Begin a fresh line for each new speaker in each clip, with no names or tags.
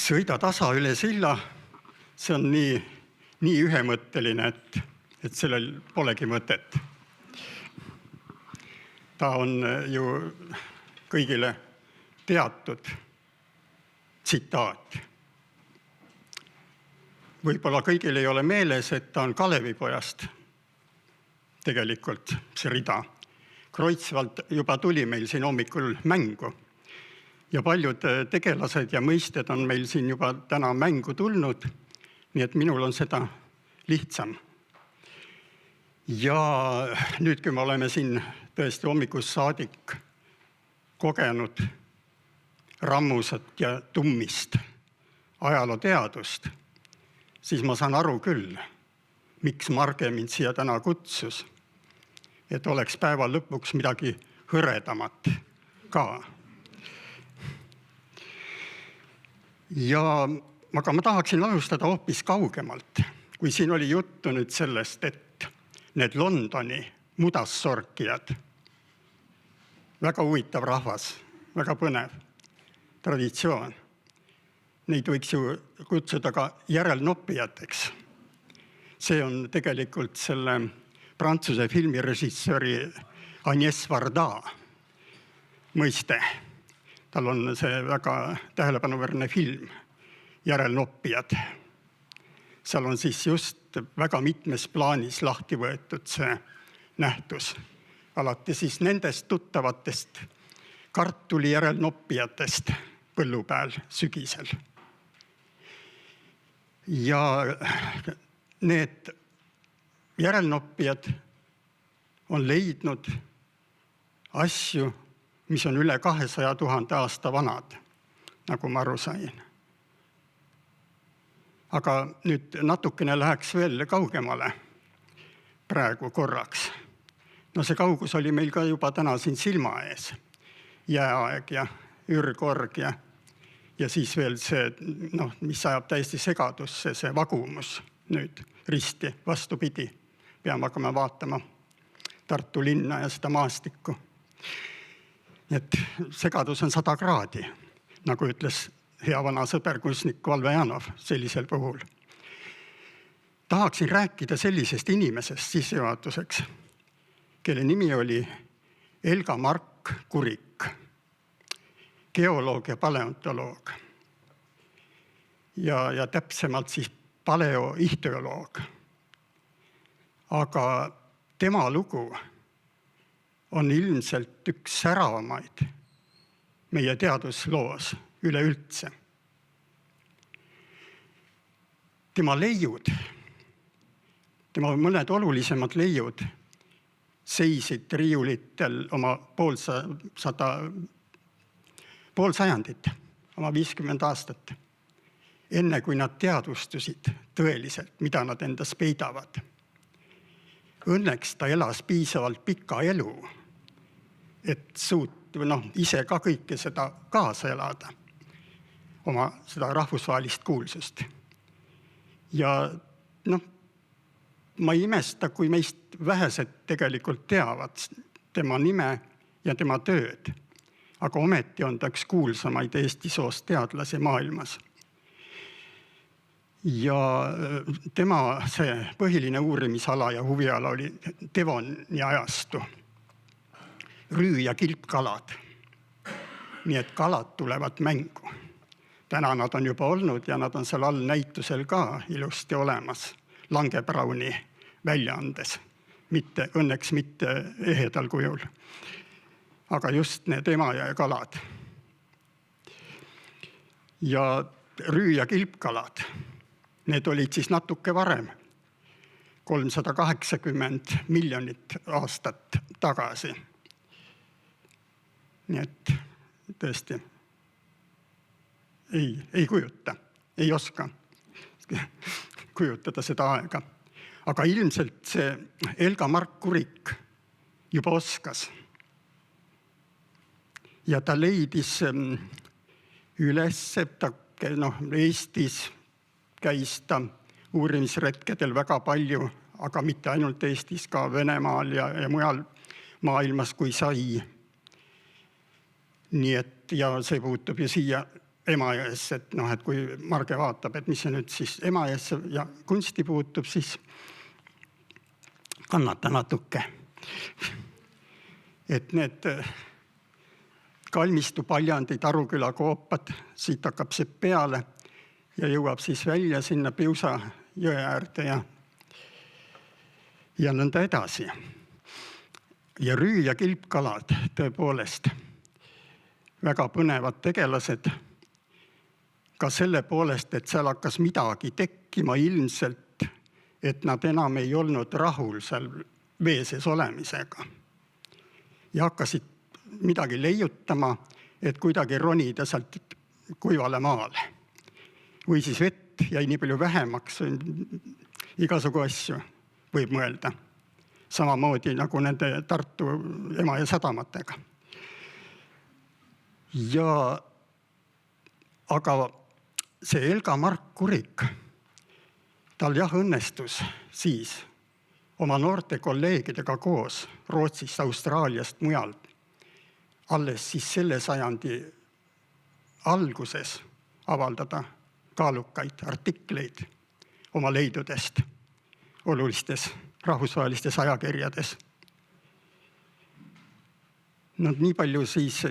sõida tasa üle silla, see on nii ühemõtteline, et sellel polegi mõtet. Ta on ju kõigile teatud tsitaat. Võib-olla kõigil ei ole meeles, et ta on Kalevipojast tegelikult see rida. Kreutzwald juba tuli meil siin hommikul mängu ja paljud tegelased ja mõisted on meil siin juba täna mängu tulnud, nii et minul on seda lihtsam. Ja nüüd, kui me oleme siin tõesti hommikust saadik kogenud rammusat ja tummist ajalooteadust, siis ma saan aru küll, miks Marge mind siia täna kutsus, et oleks päeva lõpuks midagi hõredamat ka. Aga ma tahaksin alustada hoopis kaugemalt, kui siin oli juttu nüüd sellest, et need Londoni mudassorkijad, väga huvitav rahvas, väga põnev traditsioon. Neid võiks ju kutsuda ka järelnoppijateks. See on tegelikult selle Prantsuse filmirežissööri Agnès Varda mõiste. Tal on see väga tähelepanuväärne film Järelnoppijad. Seal on siis just väga mitmes plaanis lahti võetud see nähtus. Alati siis nendest tuttavatest kartuli järelnoppijatest põllu peal sügisel. Ja need järelnoppijad on leidnud asju, mis on üle 200 000 aasta vanad, nagu ma aru sain. Aga nüüd natukene läheks veel kaugemale praegu korraks. No see kaugus oli meil ka juba täna siin silma ees. Jääaeg ja ürgorg ja siis veel see, mis ajab täiesti segadusse, see vagumus nüüd risti vastupidi. Peame hakkama vaatama Tartu linna ja seda maastikku. Et segadus on 100 kraadi, nagu ütles hea vana sõber kunstnik Valve Janov sellisel puhul. Tahaksin rääkida sellisest inimesest sissejuhatuseks, kelle nimi oli Elga-Mark Kurik, geoloog ja paleontoloog. Ja täpsemalt siis paleoihteoloog. Aga tema lugu on ilmselt üks säravamaid meie teadusloos üleüldse. Tema leiud, tema mõned olulisemad leiud seisid riiulitel oma pool sajandit, oma 50 aastat, enne kui nad teadvustusid tõeliselt, mida nad endas peidavad. Õnneks ta elas piisavalt pika elu, et ise ka kõike seda kaasa elada, oma seda rahvusvahelist kuulsust. Ja ma ei imesta, kui meist vähesed tegelikult teavad tema nime ja tema tööd, aga ometi on ta üks kuulsamaid Eesti soost teadlasi maailmas. Ja tema see põhiline uurimisala ja huviala oli Devoni ajastu, rüü- ja kilpkalad. Nii et kalad tulevad mängu. Täna nad on juba olnud ja nad on seal all näitusel ka ilusti olemas Langebrauni väljaandes. Õnneks mitte ehedal kujul, aga just need Emajõe kalad. Ja rüü- ja kilpkalad, need olid siis natuke varem, 380 miljonit aastat tagasi. Nii et tõesti ei kujuta, ei oska kujutada seda aega. Aga ilmselt see Elga-Mark Kurik juba oskas. Ja ta leidis üles, ta Eestis käis ta uurimisretkedel väga palju, aga mitte ainult Eestis, ka Venemaal ja mujal maailmas, kui sai. Nii et, ja see puutub ju siia Emajões, et kui Marge vaatab, et mis see nüüd siis Emajõesse ja kunsti puutub, siis kannata natuke. Et need kalmistu paljandid, Aruküla koopad, siit hakkab see peale ja jõuab siis välja sinna Piusa jõe äärde ja nõnda edasi. Ja rüü- ja kilpkalad tõepoolest väga põnevad tegelased, ka selle poolest, et seal hakkas midagi tekkima ilmselt, et nad enam ei olnud rahul seal vee sees olemisega. Ja hakkasid midagi leiutama, et kuidagi ronida sealt kuivale maale. Või siis vett jäi nii palju vähemaks, igasugu asju võib mõelda. Samamoodi nagu nende Tartu Emajõe sadamatega. Aga see Elga Mark Kurik, tal õnnestus siis oma noorte kolleegidega koos Rootsist, Austraaliast, mujalt alles siis selle sajandi alguses avaldada kaalukaid artikleid oma leidudest olulistes rahvusvahelistes ajakirjades. Nii palju siis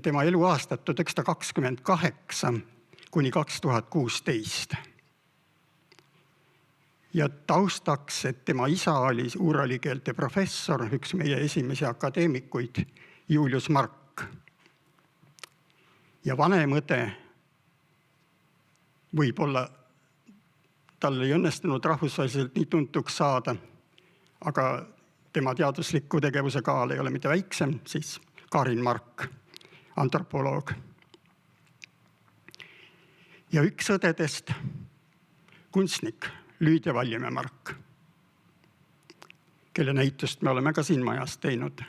tema eluaastat 1928 kuni 2016. Ja taustaks, et tema isa oli uuralikeelte professor, üks meie esimesi akadeemikuid, Julius Mark. Ja vanem õde võib-olla tal ei õnnestunud rahvusvaheliselt nii tuntuks saada, aga tema teadusliku tegevuse kaal ei ole mitte väiksem, siis Karin Mark, antropoloog. Ja üks õdedest, kunstnik Lüüdia Vallimäe Mark, kelle näitust me oleme ka siin majas teinud.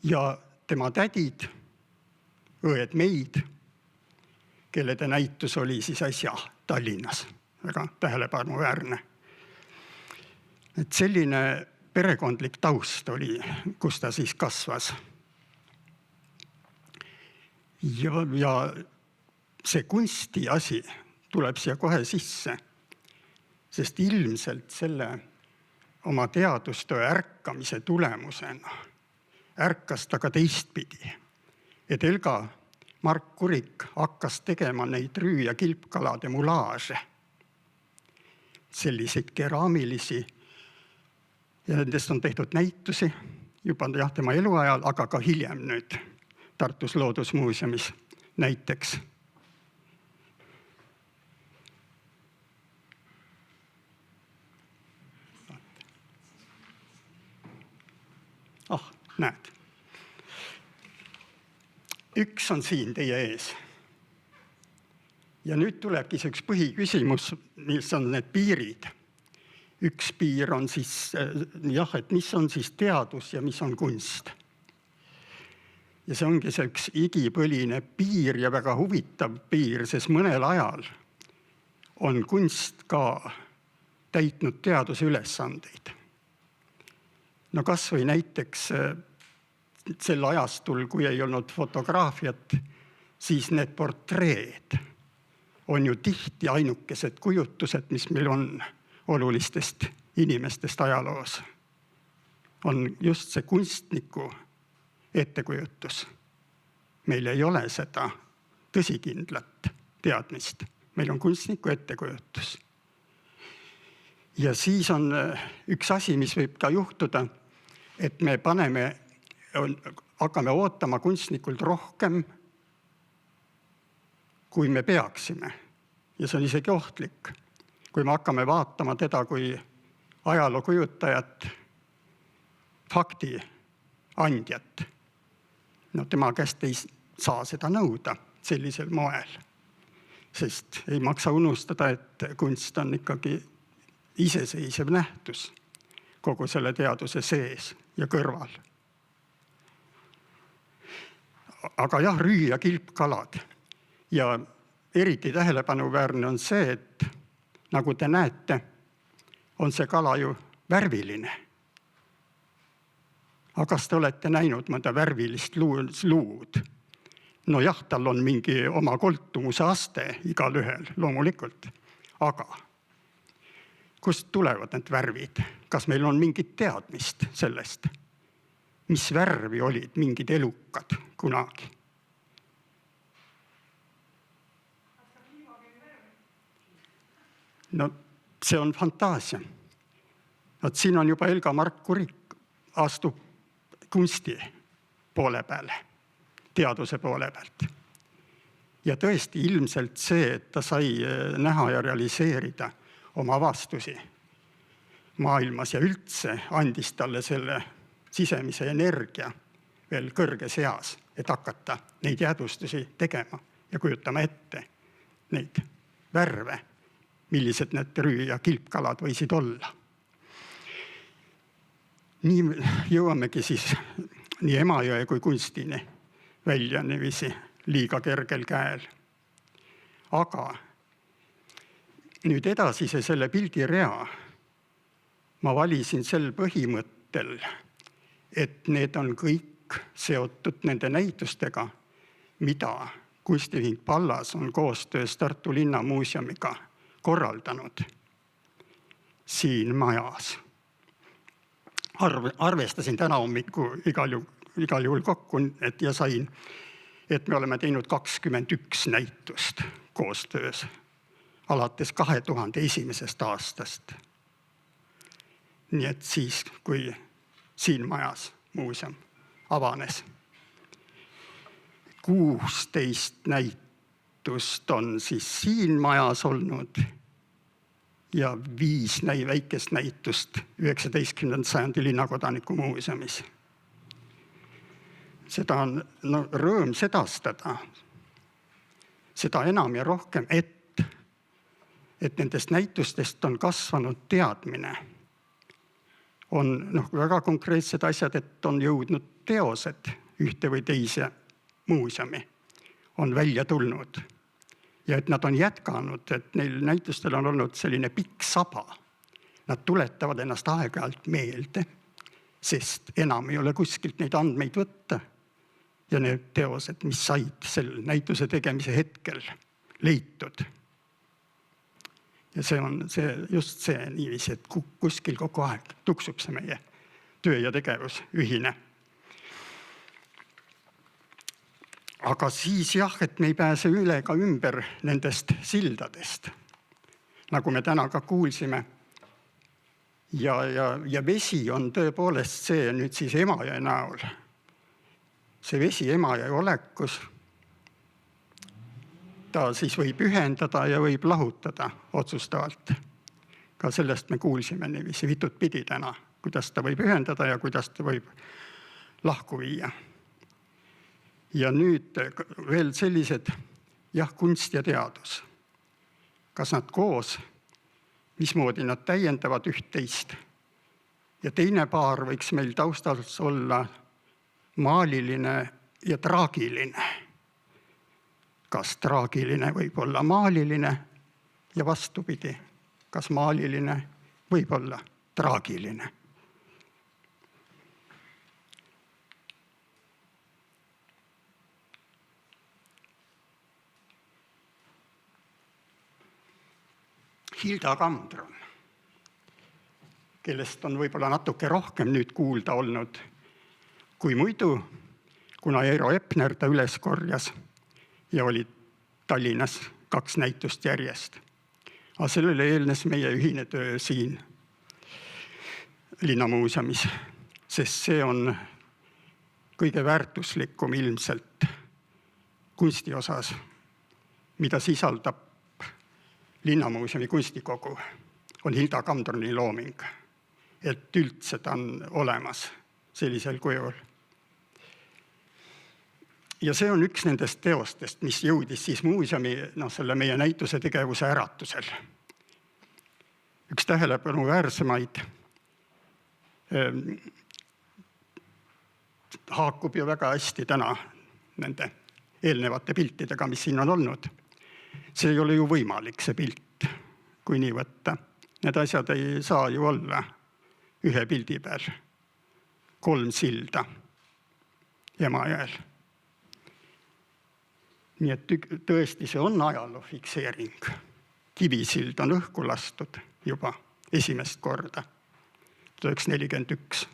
Ja tema tädid, õed Meid, kelle näitus oli siis äsja Tallinnas, väga tähelepanuväärne. Et selline perekondlik taust oli, kus ta siis kasvas. Ja see kunsti asi tuleb siia kohe sisse, sest ilmselt selle oma teadustöö ärkamise tulemusena ärkas ta ka teistpidi, et Elga Mark Kurik hakkas tegema neid rüü- ja kilpkalade mulaaže, selliseid keraamilisi, ja nendest on tehtud näitusi juba tema eluajal, aga ka hiljem nüüd Tartus Loodusmuuseumis näiteks. Näed. Üks on siin teie ees. Ja nüüd tulebki see üks põhiküsimus, mis on need piirid. Üks piir on siis, et mis on siis teadus ja mis on kunst. Ja see ongi see üks igipõline piir ja väga huvitav piir, sest mõnel ajal on kunst ka täitnud teaduse ülesandeid. No kas või näiteks sel ajastul, kui ei olnud fotograafiat, siis need portreed on ju tihti ainukesed kujutused, mis meil on olulistest inimestest ajaloos. On just see kunstniku ettekujutus. Meil ei ole seda tõsikindlat teadmist. Meil on kunstniku ettekujutus. Ja siis on üks asi, mis võib ka juhtuda, et me hakkame ootama kunstnikult rohkem, kui me peaksime. Ja see on isegi ohtlik. Kui me hakkame vaatama teda kui ajaloo kujutajat, fakti andjat, tema käest ei saa seda nõuda sellisel moel. Sest ei maksa unustada, et kunst on ikkagi iseseisev nähtus kogu selle teaduse sees ja kõrval. Aga rüü- ja kilpkalad. Ja eriti tähelepanuväärne on see, et nagu te näete, on see kala ju värviline. Aga kas te olete näinud mõnda värvilist luud? Nojah, tal on mingi oma koltumuse aste igal ühel, loomulikult. Aga kust tulevad need värvid? Kas meil on mingit teadmist sellest? Mis värvi olid mingid elukad kunagi? No see on fantaasia. Siin on juba Elga Mark-Kurik astub kunsti poole peale, teaduse poole pealt. Ja tõesti ilmselt see, et ta sai näha ja realiseerida oma avastusi maailmas ja üldse andis talle selle sisemise energia veel kõrges eas, et hakata neid jäädvustusi tegema ja kujutama ette neid värve, millised need trüü- ja kilpkalad võisid olla. Nii jõuamegi siis nii Emajõe kui kunstini välja niiviisi liiga kergel käel. Aga nüüd edasise selle pildirea ma valisin sel põhimõttel, et need on kõik seotud nende näitustega, mida Kunstiühing Pallas on koostöös Tartu Linnamuuseumiga korraldanud siin majas. Arvestasin täna hommiku igal juhul kokku ja sain, et me oleme teinud 21 näitust koostöös alates 2001. aastast. Nii et siis, kui siin majas muuseum avanes, 16 näitust on siis siin majas olnud ja 5 väikest näitust 19. sajandi Linnakodaniku muuseumis. Seda on rõõm sedastada, seda enam ja rohkem, et nendest näitustest on kasvanud teadmine. On väga konkreetsed asjad, et on jõudnud teosed ühte või teise muuseumi, on välja tulnud. Ja et nad on jätkanud, et neil näitustel on olnud selline pikk saba. Nad tuletavad ennast aeg-ajalt meelde, sest enam ei ole kuskilt neid andmeid võtta. Ja need teosed, mis said sel näituse tegemise hetkel leitud. Ja see on just see niiviisi, et kuskil kogu aeg tuksub see meie töö ja tegevus ühine. Aga siis jah, et me ei pääse üle ega ümber nendest sildadest, nagu me täna ka kuulsime. Ja vesi on tõepoolest see nüüd siis Emajõe näol. See vesi Emajõe olekus, ta siis võib ühendada ja võib lahutada otsustavalt. Ka sellest me kuulsime niiviisi vitut pidi täna, kuidas ta võib ühendada ja kuidas ta võib lahku viia. Ja nüüd veel sellised, kunst ja teadus. Kas nad koos, mismoodi nad täiendavad üht-teist. Ja teine paar võiks meil taustals olla maaliline ja traagiline. Kas traagiline võib olla maaliline ja vastupidi, kas maaliline võib olla traagiline. Hilda Kandron, kellest on võib-olla natuke rohkem nüüd kuulda olnud kui muidu, kuna Eero Epner ta üles korjas ja oli Tallinnas 2 näitust järjest. Aga sellele eelnes meie ühine töö siin Linnamuuseumis, sest see on kõige väärtuslikum ilmselt kunsti osas, mida sisaldab Linnamuuseumi kunstikogu, on Hilda Kandroni looming, et üldse ta on olemas sellisel kujul. Ja see on üks nendest teostest, mis jõudis siis muuseumi selle meie näituse tegevuse äratusel. Üks tähelepanu väärsemaid haakub ju väga hästi täna nende eelnevate piltidega, mis siin on olnud. See ei ole ju võimalik, see pilt, kui nii võtta. Need asjad ei saa ju olla ühe pildi peal. 3 silda Emajõel. Nii et tõesti, see on ajaloo fikseering. Kivisild on õhku lastud juba esimest korda, 1941.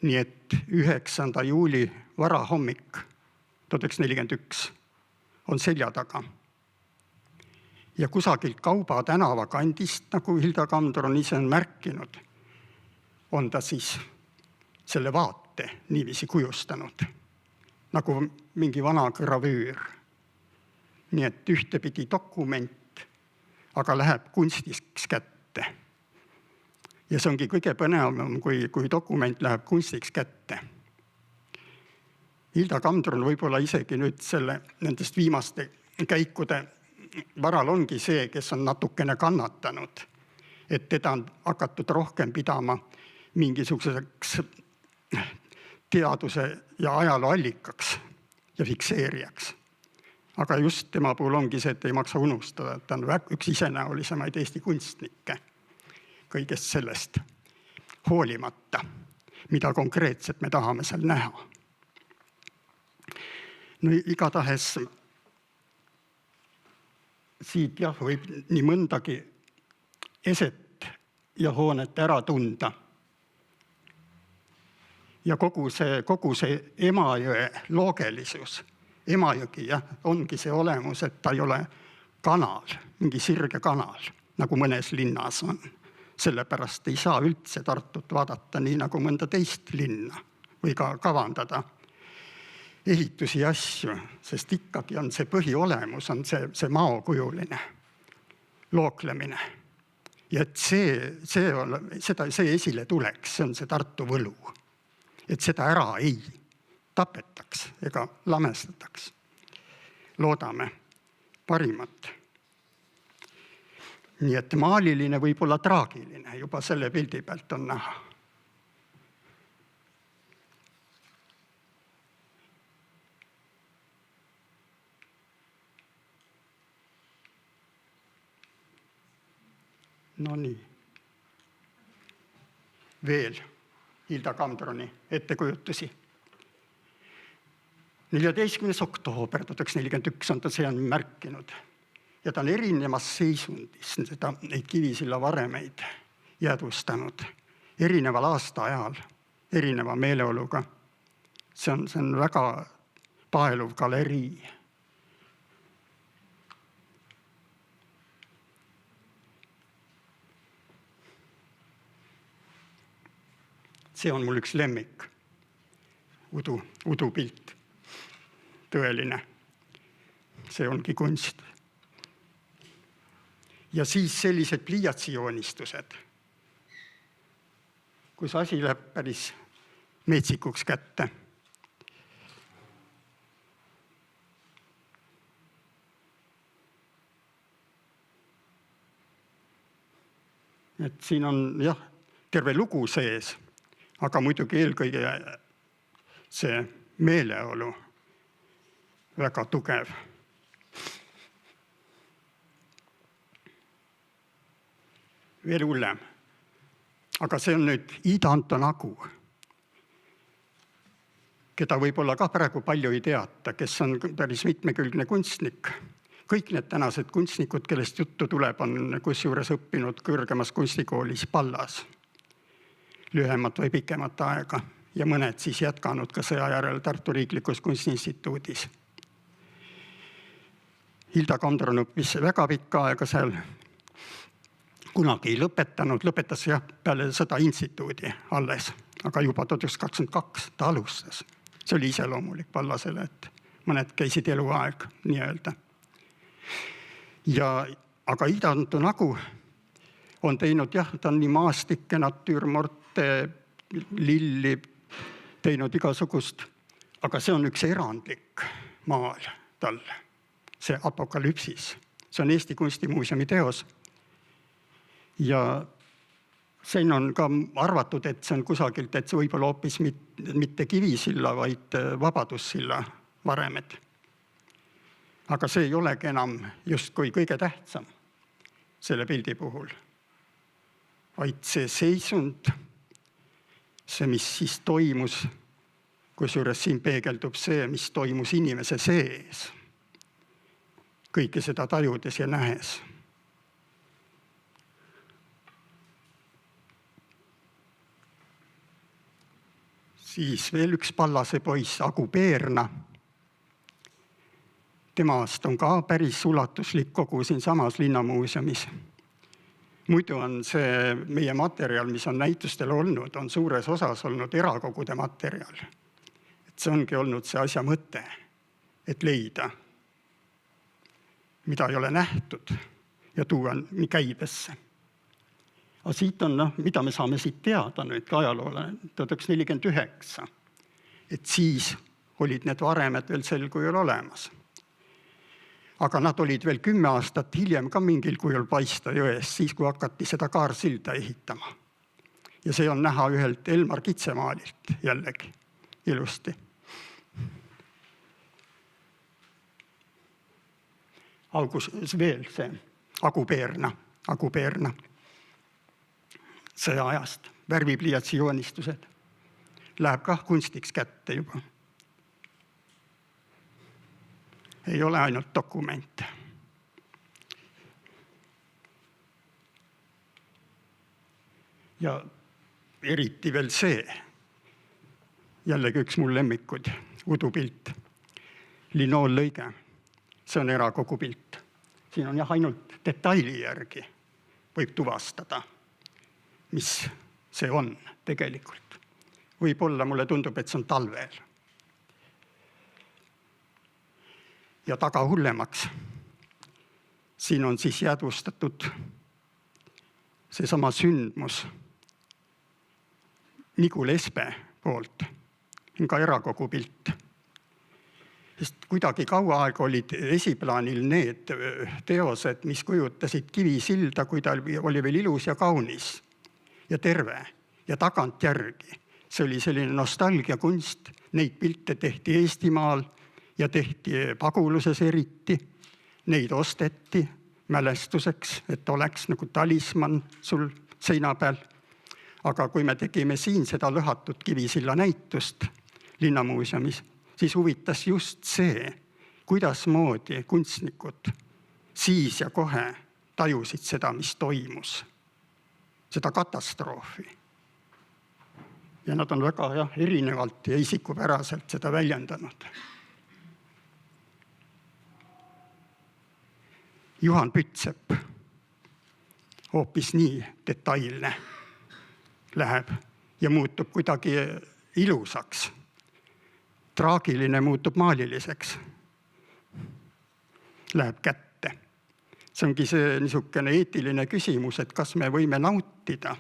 Nii et 9. juuli varahommik 1941 on selja taga. Ja kusagilt Kauba tänava kandist, nagu Hilda Kamdron ise on märkinud, on ta siis selle vaate niiviisi kujustanud, nagu mingi vana gravüür. Nii et ühtepidi dokument, aga läheb kunstiks kätte. Ja see ongi kõige põnevam, kui dokument läheb kunstiks kätte. Hilda Kamdron võib-olla isegi nüüd nendest viimaste käikude varal ongi see, kes on natukene kannatanud, et teda on hakatud rohkem pidama mingisuguseks teaduse ja ajaloo allikaks ja fikseerijaks. Aga just tema puhul ongi see, et ei maksa unustada, et ta on üks isenäolisemaid Eesti kunstnikke kõigest sellest hoolimata, mida konkreetselt me tahame seal näha. No igatahes siit võib nii mõndagi eset ja hoonet ära tunda. Ja kogu see Emajõe loogelisus, Emajõgi ongi see olemus, et ta ei ole kanal, mingi sirge kanal, nagu mõnes linnas on. Sellepärast ei saa üldse Tartut vaadata nii nagu mõnda teist linna või ka kavandada ehitusi ja asju, sest ikkagi on see põhiolemus, on see maokujuline looklemine. Ja et see esile tuleks, see on see Tartu võlu. Et seda ära ei tapetaks ega lamestataks. Loodame parimat. Nii et maaliline võib olla traagiline, juba selle pildi pealt on näha. No nii. Veel Hilda Kamdroni ettekujutusi. 14. oktoober 1941 on ta seal märkinud. Ja ta on erinevas seisundis neid Kivisilla varemeid jäädvustanud. Erineval aasta ajal, erineva meeleoluga. See on väga paeluv galerii. See on mul üks lemmik, udupilt, tõeline. See ongi kunst. Ja siis sellised pliiatsijoonistused, kus asi läheb päris metsikuks kätte. Et siin on terve lugu sees, aga muidugi eelkõige see meeleolu väga tugev. Veel hullem. Aga see on nüüd Ida Antonagu, keda võib-olla ka praegu palju ei teata, kes on päris mitmekülgne kunstnik. Kõik need tänased kunstnikud, kellest juttu tuleb, on kusjuures õppinud kõrgemas kunstikoolis Pallas. Lühemat või pikemat aega ja mõned siis jätkanud ka sõja järel Tartu Riiklikus Kunstiinstituudis. Hilda Kamdron õppis väga pikka aega seal, kunagi ei lõpetanud, lõpetas peale sõda instituudi alles, aga juba 1922 ta alustas. See oli iseloomulik Pallasele, et mõned käisid eluaeg nii-öelda. Aga Ida Antonagu on teinud, ta on nii maastikke, natüürmorte, lilli teinud igasugust, aga see on üks erandlik maal tal, see Apokalüpsis. See on Eesti Kunstimuuseumi teos. Ja siin on ka arvatud, et see on kusagilt, et see võib olla hoopis mitte Kivisilla, vaid Vabadussilla varemed. Aga see ei olegi enam justkui kõige tähtsam selle pildi puhul, vaid see seisund, see, mis siis toimus kusjuures siin peegeldub see, mis toimus inimese sees, kõike seda tajudes ja nähes. Siis veel üks Pallase poiss, Agu Peerna. Temast on ka päris ulatuslik kogu siinsamas linnamuuseumis. Muidu on see meie materjal, mis on näitustel olnud, on suures osas olnud erakogude materjal. Et see ongi olnud see asja mõte, et leida, mida ei ole nähtud ja tuua käibesse. Aga siit on, mida me saame siit teada nüüd ajaloole, 1949. Et siis olid need varemed veel sel kujul olemas. Aga nad olid veel 10 aastat hiljem ka mingil kujul paista jões, siis kui hakati seda kaarsilda ehitama. Ja see on näha ühelt Elmar Kitsemaalilt jällegi ilusti. Veel see Agu Peerna. Sõja ajast, värvipliiatsi joonistused. Läheb kah kunstiks kätte juba. Ei ole ainult dokumente. Ja eriti veel see, jällegi üks mul lemmikud, udupilt, linoollõige. See on erakogu pilt. Siin on ainult detaili järgi võib tuvastada, mis see on tegelikult. Võib-olla mulle tundub, et see on talvel. Ja taga hullemaks. Siin on siis jäädvustatud seesama sündmus Nigul Espe poolt, ka erakogu pilt. Sest kuidagi kaua aega olid esiplaanil need teosed, mis kujutasid Kivisilda, kui ta oli veel ilus ja kaunis ja terve ja tagantjärgi. See oli selline nostalgiakunst, neid pilte tehti Eestimaal ja tehti Paguluses eriti, neid osteti mälestuseks, et oleks nagu talisman sul seina peal. Aga kui me tegime siin seda lõhatud Kivisilla näitust linnamuuseumis, siis huvitas just see, kuidasmoodi kunstnikud siis ja kohe tajusid seda, mis toimus, seda katastroofi. Ja nad on väga erinevalt ja isikupäraselt seda väljendanud. Juhan Pütsepp hoopis nii detailne läheb ja muutub kuidagi ilusaks. Traagiline muutub maaliliseks. Läheb kätte. See ongi see niisugune eetiline küsimus, et kas me võime nautida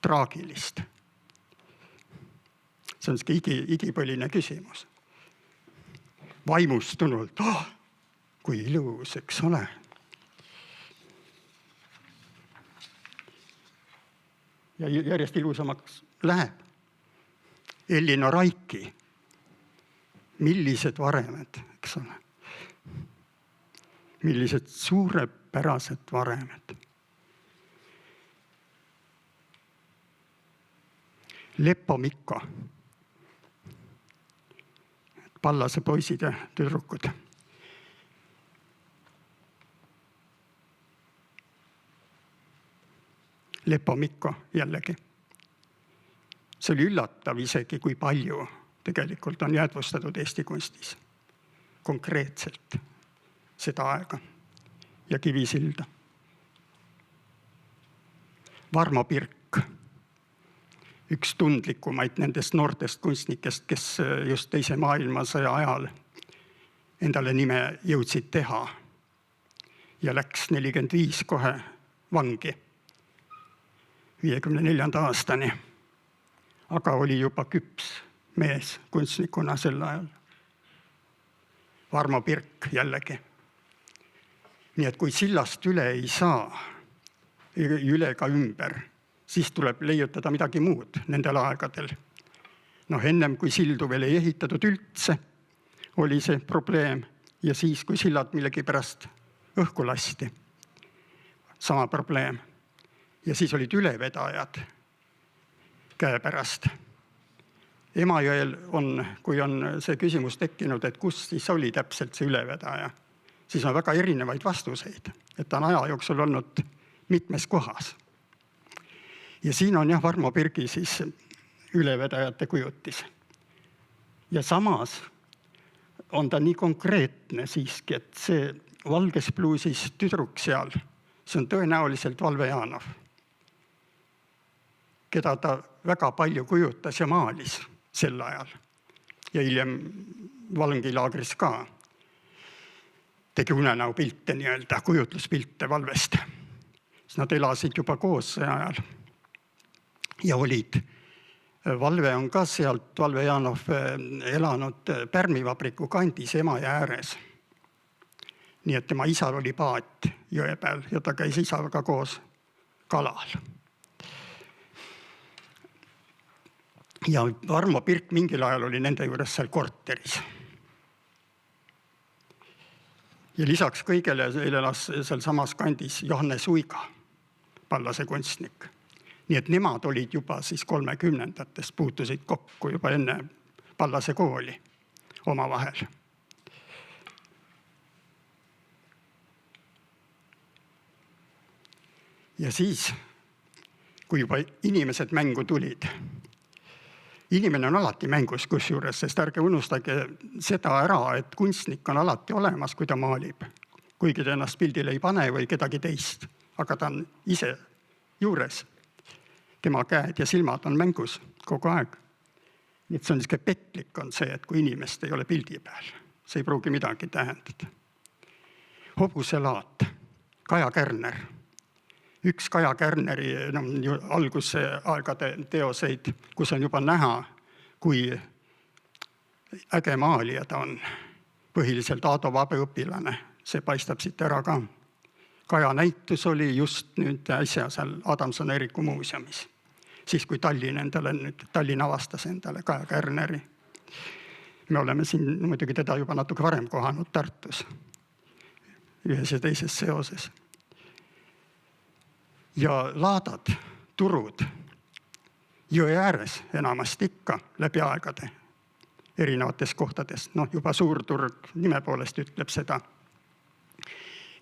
traagilist. See on igipõline küsimus. Vaimustunult, kui ilus, eks ole. Ja järjest ilusamaks läheb. Ellino Raiki. Millised varemed, eks ole. Millised suurepärased varemed. Leppo Mikko. Pallase poisid ja tüdrukud. Leppo Mikko jällegi. See oli üllatav isegi, kui palju tegelikult on jäädvustatud Eesti kunstis. Konkreetselt seda aega ja Kivisilda. Varmo Pirk, üks tundlikumaid nendest noortest kunstnikest, kes just teise maailmasõja ajal endale nime jõudsid teha ja läks 45 kohe vangi 54. aastani. Aga oli juba küps mees kunstnikuna sel ajal. Varmo Pirk jällegi. Nii et kui sillast üle ei saa, üle ka ümber, siis tuleb leiutada midagi muud nendel aegadel. Ennem kui sildu veel ei ehitatud üldse, oli see probleem. Ja siis, kui sillad millegipärast õhku lasti, sama probleem. Ja siis olid ülevedajad käepärast. Emajõel on, kui on see küsimus tekkinud, et kus siis oli täpselt see ülevedaja, siis on väga erinevaid vastuseid, et ta on aja jooksul olnud mitmes kohas. Ja siin on jah Varmo Pirgi siis ülevedajate kujutis. Ja samas on ta nii konkreetne siiski, et see valges pluusis tüdruk seal, see on tõenäoliselt Valve Jaanov, keda ta väga palju kujutas ja maalis sel ajal. Ja hiljem vangilaagris ka tegi unenäopilte, nii-öelda kujutluspilte Valvest. Nad elasid juba koos see ajal ja olid. Valve on ka sealt, Valve Jaanov elanud Pärmivabriku kandis Emajõe ääres. Nii et tema isal oli paat jõe peal ja ta käis isaga koos kalal. Ja Varmo Pirk mingil ajal oli nende juures seal korteris. Ja lisaks kõigele elas seal samas kandis Johannes Uiga, Pallase kunstnik. Nii et nemad olid juba siis 30-ndatest, puutusid kokku juba enne Pallase kooli oma vahel. Ja siis, kui juba inimesed mängu tulid, inimene on alati mängus kusjuures, sest ärge unustage seda ära, et kunstnik on alati olemas, kui ta maalib. Kuigi ta ennast pildile ei pane või kedagi teist, aga ta on ise juures. Tema käed ja silmad on mängus kogu aeg. Nii et see on niisugune petlik on see, et kui inimest ei ole pildi peal. See ei pruugi midagi tähendada. Hobuselaat, Kaja Kärner. Üks Kaja Kärneri alguse aegade teoseid, kus on juba näha, kui äge maalija ta on. Põhiliselt Aado Vabe õpilane, see paistab siit ära ka. Kaja näitus oli just nüüd äsja seal Adamson-Eeriku muuseumis. Siis kui Tallinn avastas endale Kaja Kärneri. Me oleme siin muidugi teda juba natuke varem kohanud Tartus. Ühes ja teises seoses. Ja laadad, turud, jõe ääres enamasti ikka läbi aegade erinevates kohtades. Juba Suurturg nime poolest ütleb seda.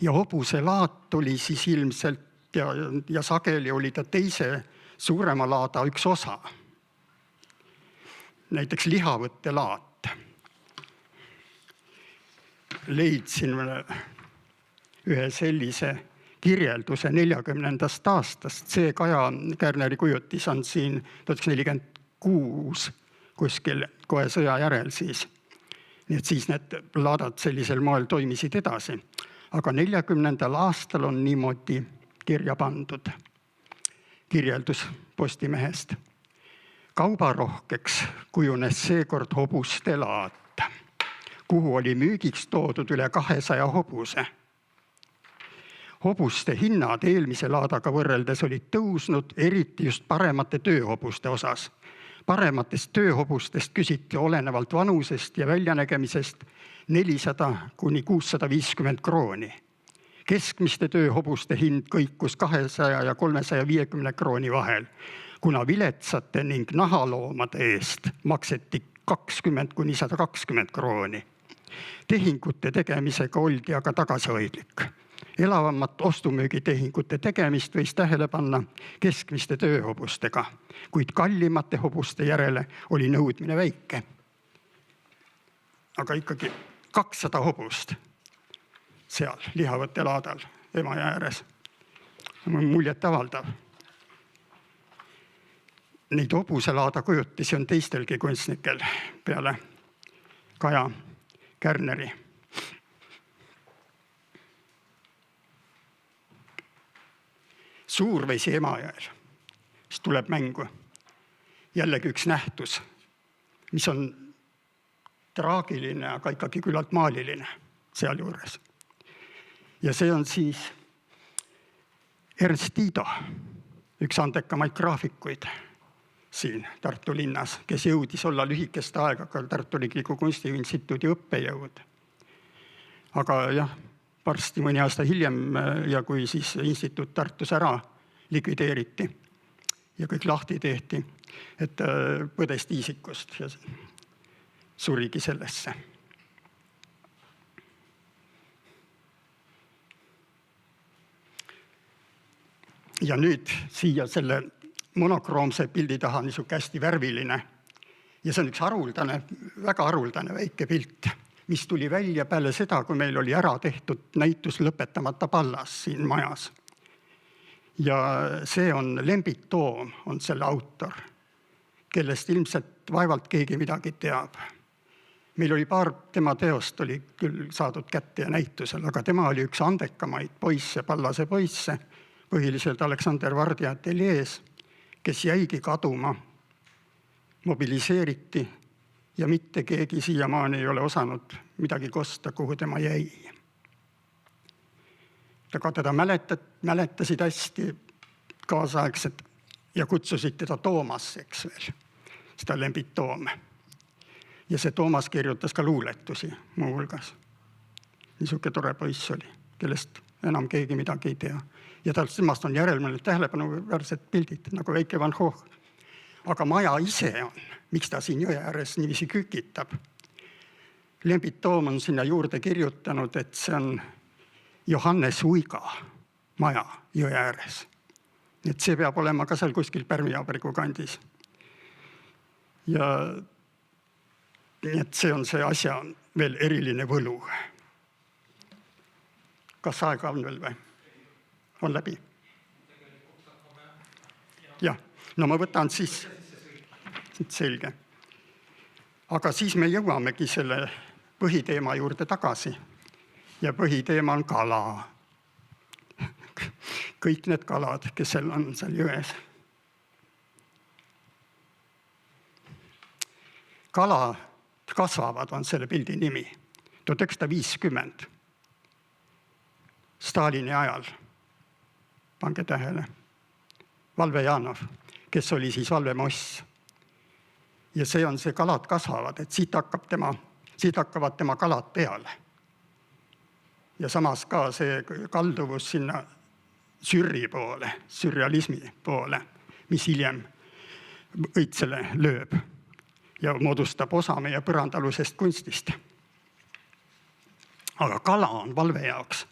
Ja hobuselaat oli siis ilmselt ja sageli oli ta teise suurema laada üks osa. Näiteks lihavõttelaat. Leidsin ühe sellise kirjelduse 40. aastast. See Kaja Kärneri kujutis on siin 1946 kuskil kohe sõja järel siis. Nii et siis need laadad sellisel moel toimisid edasi. Aga 40. aastal on niimoodi kirja pandud kirjeldus Postimehest. Kaubarohkeks kujunes seekord hobuste laat, kuhu oli müügiks toodud üle 200 hobuse. Hobuste hinnad eelmise laadaga võrreldes olid tõusnud, eriti just paremate tööhobuste osas. Parematest tööhobustest küsiti olenevalt vanusest ja väljanägemisest 400 kuni 650 krooni. Keskmiste tööhobuste hind kõikus 200 ja 350 krooni vahel, kuna viletsate ning nahaloomade eest makseti 20 kuni 120 krooni. Tehingute tegemisega oldi aga tagasihoidlik. Elavamat ostumüügitehingute tegemist võis tähele panna keskmiste tööhobustega, kuid kallimate hobuste järele oli nõudmine väike. Aga ikkagi 200 hobust seal lihavõttelaadal Emajõe ääres. Muljet avaldav. Neid hobuselaada kujutisi on teistelgi kunstnikel peale Kaja Kärneri. Suurvesi Emajõel, mis tuleb mängu. Jällegi üks nähtus, mis on traagiline, aga ikkagi küllalt maaliline seal juures. Ja see on siis Ernst Tiido, üks andekamaid graafikuid siin Tartu linnas, kes jõudis olla lühikest aega ka Tartu Riikliku Kunstiinstituudi õppejõud. Aga jah, varsti mõni aasta hiljem ja kui siis instituut Tartus ära likvideeriti ja kõik lahti tehti, et põdes tiisikust ja surigi sellesse. Ja nüüd siia selle monokroomse pildi taha niisugune hästi värviline. Ja see on üks haruldane, väga haruldane väike pilt, mis tuli välja peale seda, kui meil oli ära tehtud näitus Lõpetamata pallas siin majas. Ja see on Lembit Toom, on selle autor, kellest ilmselt vaevalt keegi midagi teab. Meil oli paar tema teost oli küll saadud kätte ja näitusel, aga tema oli üks andekamaid poisse, Pallase poisse, põhiliselt Aleksander Vardi ateljees, kes jäigi kaduma, mobiliseeriti ja mitte keegi siiamaani ei ole osanud midagi kosta, kuhu tema jäi. Aga teda mäletasid hästi kaasaegsed ja kutsusid teda Toomaseks veel, seda Lembit Toome. Ja see Toomas kirjutas ka luuletusi muu hulgas. Niisugune tore poiss oli, kellest enam keegi midagi ei tea. Ja temast on järelmõned tähelepanuväärsed pildid, nagu väike Van Gogh. Aga maja ise on, miks ta siin jõe ääres niiviisi kükitab. Lembit Toom on sinna juurde kirjutanud, et see on Johannes Uiga maja jõe ääres. Et see peab olema ka seal kuskil Pärmi-Jaabergu kandis. Ja et see on see asja veel eriline võlu. Kas aega on veel või? On läbi? Jah, no ma võtan siis, selge. Aga siis me jõuamegi selle põhiteema juurde tagasi. Ja põhiteema on kala. Kõik need kalad, kes on seal jões. Kala kasvavad on selle pildi nimi. 1950. Stalini ajal. Pange tähele. Valve Janov, kes oli siis Valve Moss. Ja see on see kalad kasvavad, et siit hakkavad tema kalad peale. Ja samas ka see kalduvus sinna sürri poole, sürrealismi poole, mis hiljem õitsele lööb ja moodustab osa meie põrandalusest kunstist. Aga kala on Valve jaoks.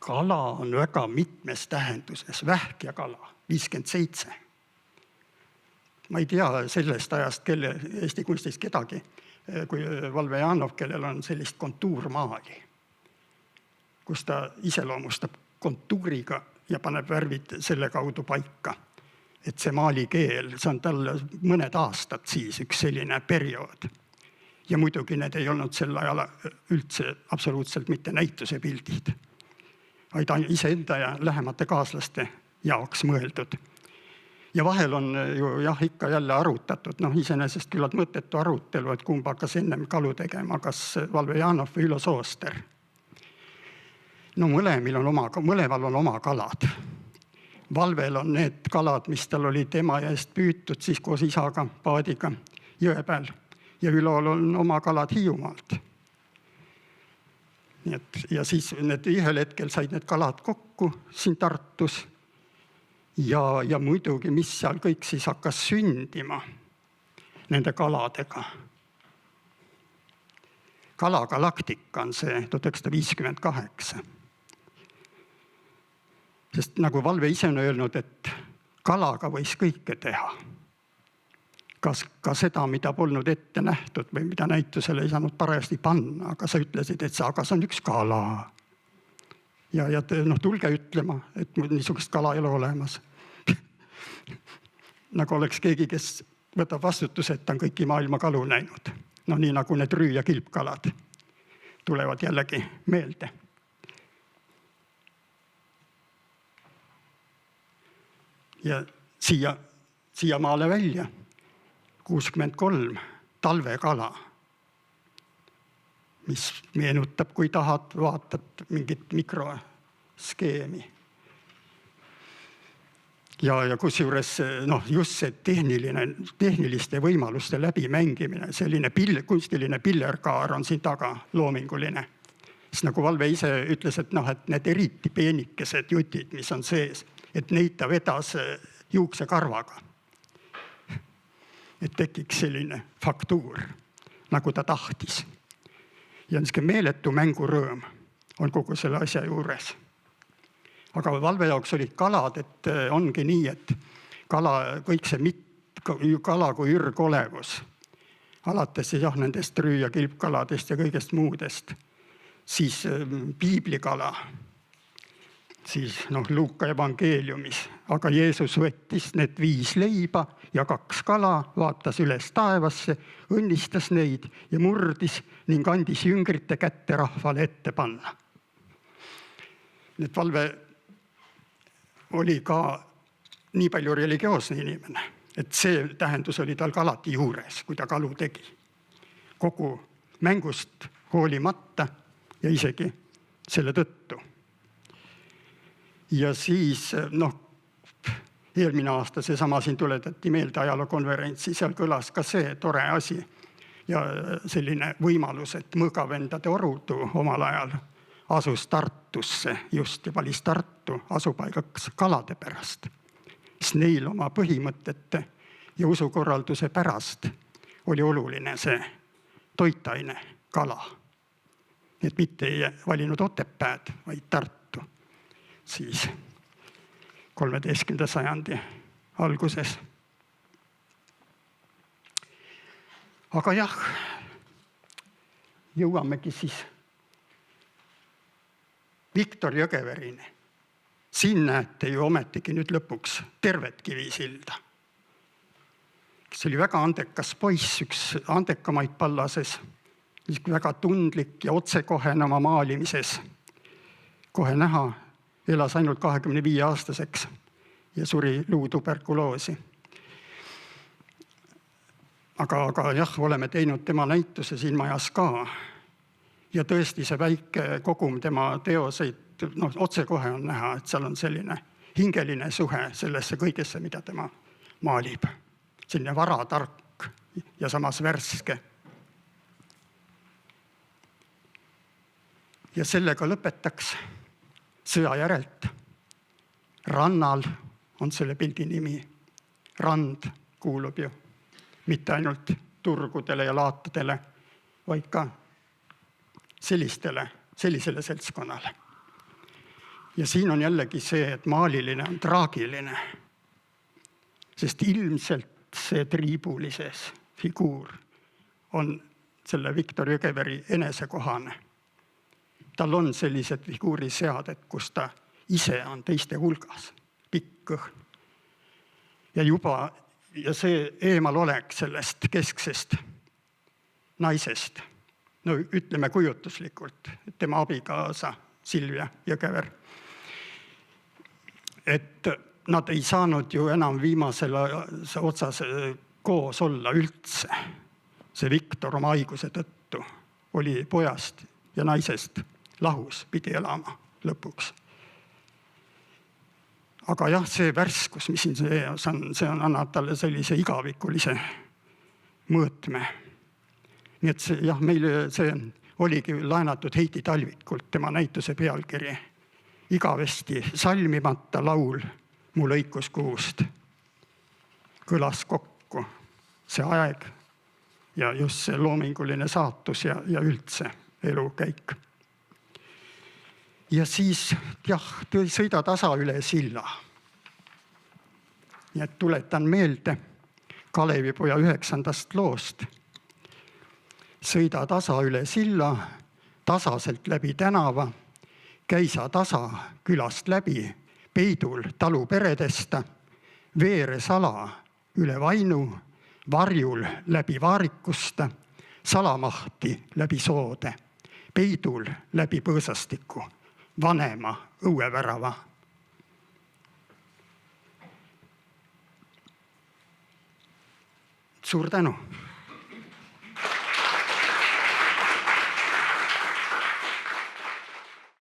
Kala on väga mitmes tähenduses, vähk ja kala, 57. Ma ei tea sellest ajast, kelle Eesti kunstis kedagi, kui Valve Janov, kellel on sellist kontuurmaali, kus ta iseloomustab kontuuriga ja paneb värvid selle kaudu paika. Et see maalikeel, see on tal mõned aastad siis üks selline periood. Ja muidugi need ei olnud sel ajal üldse absoluutselt mitte näituse pildid, vaid iseenda ja lähemate kaaslaste jaoks mõeldud. Ja vahel on ju ikka jälle arutatud, iseenesest küllalt mõttetu arutelu, et kumb hakkas ennem kalu tegema, kas Valve Janov või Ülo Sooster. No mõlemal on oma kalad. Valvel on need kalad, mis tal oli tema eest püütud siis koos isaga, paadiga, jõe peal. Ja Ülol on oma kalad Hiiumaalt. Ja siis ühel hetkel said need kalad kokku siin Tartus. Ja muidugi, mis seal kõik siis hakkas sündima nende kaladega. Kalagalaktika on see 1958. Sest nagu Valve ise on öelnud, et kalaga võis kõike teha. Ka seda, mida polnud ette nähtud või mida näitusele ei saanud parajasti panna, aga sa ütlesid, et see on üks kala. Ja tulge ütlema, et niisugust kala ei ole olemas. Nagu oleks keegi, kes võtab vastutuse, et ta on kõiki maailma kalu näinud. Nii nagu need rüü- ja kilpkalad tulevad jällegi meelde. Ja siia maale välja 63 talvekala, mis meenutab, kui tahad, vaatad mingit mikroskeemi. Ja kusjuures just see tehniliste võimaluste läbimängimine, selline kunstiline pillerkaar on siin taga loominguline. Sest nagu Valve ise ütles, et need eriti peenikesed jutid, mis on sees, et neid ta vedas juuksekarvaga. Et tekiks selline faktuur, nagu ta tahtis. Ja niisugune meeletu mängurõõm on kogu selle asja juures. Aga valve jaoks olid kalad, et ongi nii, et kõik see kala kui ürgolevus, alates nendest rüü- ja kilpkaladest ja kõigest muudest, siis piiblikala, siis Luuka evangeeliumis, aga Jeesus võttis need 5 leiba ja 2 kala, vaatas üles taevasse, õnnistas neid ja murdis ning andis jüngrite kätte rahvale ette panna. Nüüd valve oli ka nii palju religioosne inimene, et see tähendus oli tal ka alati juures, kui ta kalu tegi. Kogu mängust hoolimata ja isegi selle tõttu. Ja siis, eelmine aasta seesama siin tuletati meelde ajalookonverentsi, seal kõlas ka see tore asi ja selline võimalus, et mõõgavendade orudu omal ajal asus Tartusse just ja valis Tartu asupaigaks kalade pärast. Sest neil oma põhimõtete ja usukorralduse pärast oli oluline see toitaine, kala. Et mitte ei valinud Otepääd, vaid Tartu. Siis 13. sajandi alguses. Aga jah, jõuamegi siis Viktor Jõgeverini. Siin näete ju ometigi nüüd lõpuks tervet Kivisilda. Kes oli väga andekas poiss, üks andekamaid Pallases, väga tundlik ja otsekohene oma maalimises. Kohe näha, elas ainult 25-aastaseks ja suri luutuberkuloosi. Aga jah, oleme teinud tema näituse siin majas ka. Ja tõesti see väike kogum tema teoseid, otsekohe on näha, et seal on selline hingeline suhe sellesse kõigesse, mida tema maalib. Selline varatark ja samas värske. Ja sellega lõpetaks sõja järelt. Rannal on selle pildi nimi. Rand kuulub ju mitte ainult turgudele ja laatadele, vaid ka sellisele seltskonnale. Ja siin on jällegi see, et maaliline on traagiline, sest ilmselt see triibulises figuur on selle Viktor Jõgeveri enesekohane. Tal on sellised figuuriseaded, kus ta ise on teiste hulgas, pikk kõhn. Ja see eemal olek sellest kesksest naisest, ütleme kujutuslikult, tema abikaasa Silvia Jõgever, et nad ei saanud ju enam viimasel otsas koos olla üldse. See Viktor oma haiguse tõttu oli pojast ja naisest lahus, pidi elama lõpuks. Aga jah, see värskus, mis siin see on, annab talle sellise igavikulise mõõtme. Nii et meil see oligi laenatud Heidi Talvikult, tema näituse pealkiri. Igavesti salmimata laul mu lõikuskuust. Kõlas kokku see aeg ja just see loominguline saatus ja üldse elukäik. Ja siis sõida tasa üle silla. Ja tuletan meelde Kalevipoja 9. loost. Sõida tasa üle silla, tasaselt läbi tänava, käisa tasa külast läbi, peidul talu peredesta, veere sala üle vainu, varjul läbi vaarikusta, salamahti läbi soode, peidul läbi põõsastiku, vanema õuevärava. Suur tänu!